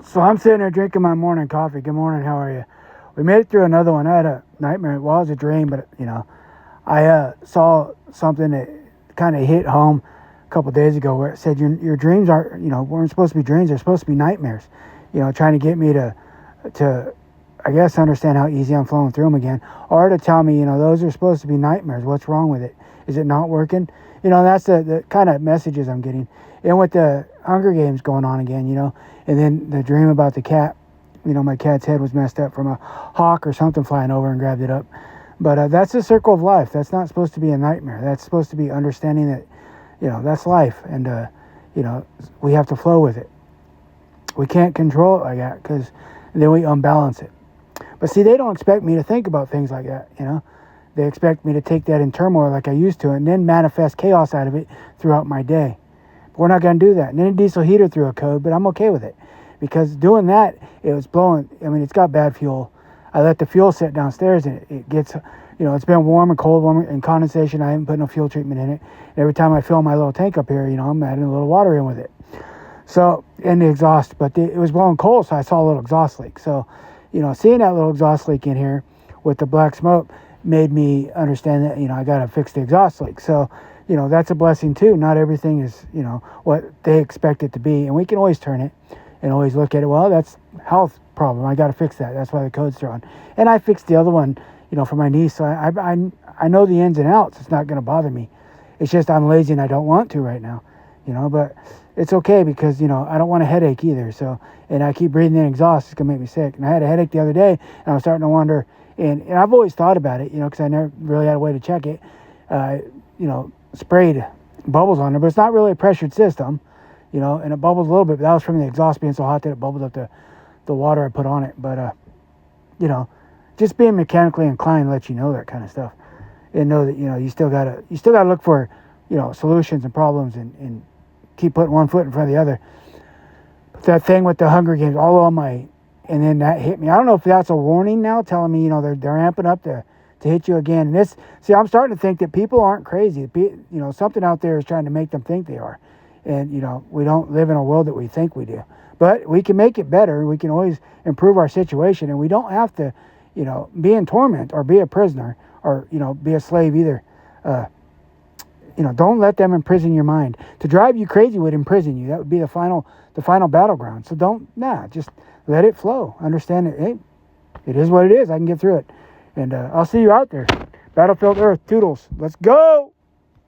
So I'm sitting there drinking my morning coffee. Good morning, how are you? We made it through another one. I had a nightmare. Well, it was a dream, but I saw something that kind of hit home a couple days ago where it said your dreams are, weren't supposed to be dreams. They're supposed to be nightmares. Trying to get me to I guess understand how easy I'm flowing through them again, or to tell me, those are supposed to be nightmares. What's wrong with it? Is it not working? That's the kind of messages I'm getting. And with the Hunger Games going on again, and then the dream about the cat, my cat's head was messed up from a hawk or something flying over and grabbed it up. But that's the circle of life. That's not supposed to be a nightmare. That's supposed to be understanding that, that's life. And, we have to flow with it. We can't control it like that because then we unbalance it. But see, they don't expect me to think about things like that, They expect me to take that in turmoil like I used to and then manifest chaos out of it throughout my day. But we're not going to do that. And then a diesel heater threw a code, but I'm okay with it. Because doing that, it was blowing. It's got bad fuel. I let the fuel sit downstairs and it gets, it's been warm and cold, warm and condensation. I haven't put no fuel treatment in it. And every time I fill my little tank up here, I'm adding a little water in with it. So, and the exhaust, but it was blowing cold, so I saw a little exhaust leak. So, seeing that little exhaust leak in here with the black smoke made me understand that, I got to fix the exhaust leak. So, that's a blessing too. Not everything is, what they expect it to be. And we can always turn it and always look at it. Well, that's health problem. I got to fix that. That's why the code's thrown. And I fixed the other one, for my niece. So I know the ins and outs. It's not going to bother me. It's just I'm lazy and I don't want to right now, but it's okay because, I don't want a headache either. So, and I keep breathing in exhaust. It's going to make me sick. And I had a headache the other day and I was starting to wonder, and I've always thought about it, because I never really had a way to check it. Sprayed bubbles on there, but it's not really a pressured system, and it bubbles a little bit, but that was from the exhaust being so hot that it bubbled up the water I put on it. But, just being mechanically inclined lets you know that kind of stuff and know that, you still gotta look for, solutions and problems and keep putting one foot in front of the other. But that thing with the Hunger Games, and then that hit me. I don't know if that's a warning now telling me, they're amping up to hit you again. And I'm starting to think that people aren't crazy. Something out there is trying to make them think they are. And, we don't live in a world that we think we do. But we can make it better. We can always improve our situation. And we don't have to, be in torment or be a prisoner or, be a slave either. Don't let them imprison your mind. To drive you crazy would imprison you. That would be the final battleground. So just let it flow. Understand that, hey, it is what it is. I can get through it. And I'll see you out there. Battlefield Earth, toodles. Let's go!